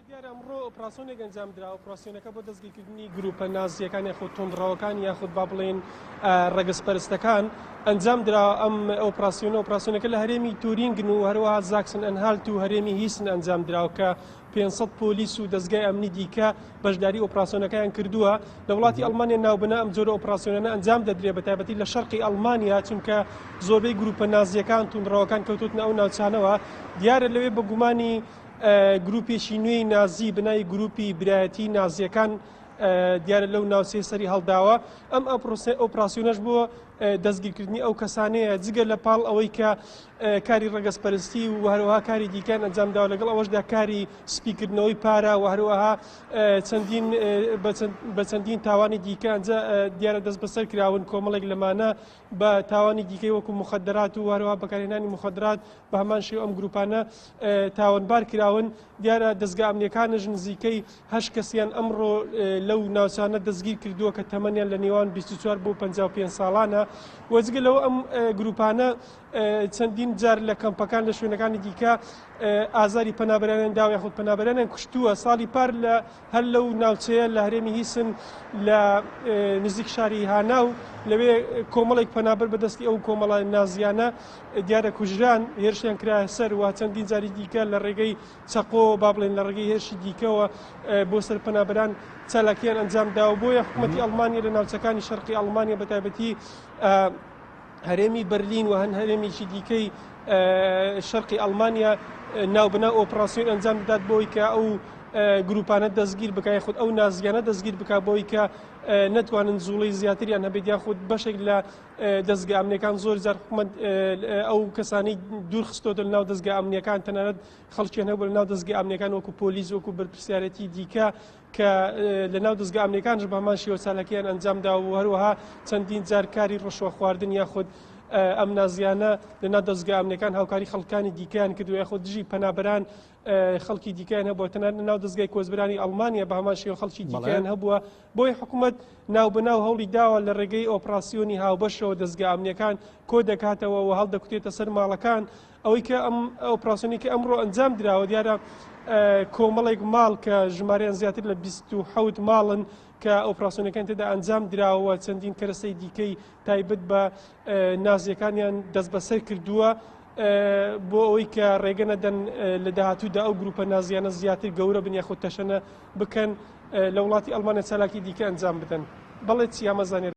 دیارە ئەمڕۆ ئۆپراسیۆنێک ئەنجام درا. ئۆپراسیۆنەکە بۆ دەستگیرکردنی گروپە نازیەکان یاخود تۆندڕەوەکان یاخود با بڵێن ڕەگەزپەرستەکان ئەنجام درا. ئەم ئۆپراسیۆنەکە لە هەرێمی تورینگن و هەروەها زاکسن ئەنهالت و هەرێمی هیسن ئەنجام دراوە کە 500 پۆلیس و دەستگای ئەمنی دیکە بەشداری ئۆپراسیۆنەکەیان کردووە. لە وڵاتی ئەڵمانیا ناوبنە ئەم جۆرە ئۆپراسیۆنانە ئەنجام دەدرێت بەتایبەتی لە شەرقی ئەڵمانیا، چونکە زۆربەی گروپە نازیەکان تۆندڕەوەکان کەوتوتنە ئەو ناوچانەوە. دیارە لەوێ بە گومانی گروپێکی نوێی نازی بنای گروپی برایەتی نازیەکان دیارە لەو ناوچەی سەری هەڵداوە. ئەم ئۆپراسیۆنەش بۆ دەستگیرکردنی ئەو کەسانەیە جگە لە پاڵ ئەوەی کە کاری ڕەگەزپەرستی و هەروەها کاری دیکان ئەنجامداوە، لەگەڵ ئەوەشدا کاری سپیکردنەوەی پارە و هەروەها بە چەندین تاوانی دیکە ئەنجا دیارە دەست بەسەر کراون کۆمەڵێک لەمانە بە تاوانی دیکەی وەکو مخدرات و هەروەها بەکارهێنانی مخدرات بە هەمان شێو ئەم گروپانە تاوانبار کراون. دیارە دەستگا ئەمنیەکانش نزیکەی 8 کەسیان ئەمڕۆ لەو ناوچانە دەستگیر کردووە کە تەمەنیان لە نێوان 24 بۆ 55 ساڵانە. وەجگە لەوە ئەم گروپانە چەندین جار لە کەمپەکان لە شوێنەکانی دیکە ئازاری پەنابەرانیان داوە یاخود پەنابەرانیان کوشتووە. ساڵی پار هەر لەو ناوچەیە لە هەرێمی هیسن لە نزیک شاری هاناو لەوێ کۆمەڵێک پەنابەر بەدەستی ئەو کۆمەڵە نازیانە دیارە کوژران هێرشیان کرایە سەر و چەندین جاری دیکە لە ڕێگەی چەقۆ با بڵێن لە ڕێگەی هێرشی دیکەوە بۆ سەر پەنابەران چالاکیان ئەنجام داوە. بۆیە حکوومەتی ئەڵمانیا لە ناوچەکانی شەرقی ئەڵمانیا بەتایبەتی هەرێمی بەرلین و هەن هەرێمیشی دیکەی شەرقی ئەڵمانیا ناوبنا ئۆپراسیۆن ئەنجام دەدات بۆی کە ئەو گروپانە دەستگیر بکات یاخود ئەو نازیانە دەستگیر بکات بۆی کە نەتوانن زوڵەی زیاتریان هەبێت یاخود بەشێک لە دەستگا ئەمنیەکان زۆر جار حکومەت ئەو کەسانی دوور خستۆتە لەناو دەستگا ئەمنیەکان تەنانەت خەڵکیان هەبوو لەناو دەستگا ئەمنیەکان وەکو پۆلیس وەکو بەرپرسیارەتی دیکە کە لەناو دەستگا ئەمنیەکانش بە هەمان شێوە چالاکیان ئەنجامدا و هەروەها چەندین جار کاری ڕەشوە خواردن یاخود ئەم نازیانە لەناو دەستگا ئەمنیەکان هاوکاری خەڵکانی دیکەیان کردووە یاخود دژی پەنابەران خەڵکی دیکەیان هەبووە تەنانەت لەناو دەستگای کۆچبەرانی ئەڵمانیا بە هەمان شێوە خەڵکی دیکەیان هەبووە. بۆی حکوومەت ناوبەناو هەوڵی داوە لە ڕێگەی ئۆپراسیۆنی هاوبەشەوە دەستگا ئەمنیەکان کۆ دەکاتەوە و هەڵدەکوتێتە سەر ماڵەکان. ئەوەی کە ئەم ئۆپراسیۆنی کە ئەمڕۆ ئەنجام دراوە دیارە کۆمەڵێک ماڵ کە ژمارەیان زیاتر لە 27 ماڵن کە ئۆپراسیۆنەکان تێدا ئەنجام دراوە چەندین کەرەسەی دیکەی تایبەت بە نازیەکانیان دەست بەسەر کردووە بۆ ئەوەی کە ڕێگە نەدەن لە داهاتوودا ئەو گروپە نازیانە زیاتر گەورە بن یاخود تەشەنە بکەن لە وڵاتی ئەڵمانیا چالاکی دیکە ئەنجام بدەن. بەڵێ چی ئامەزانێت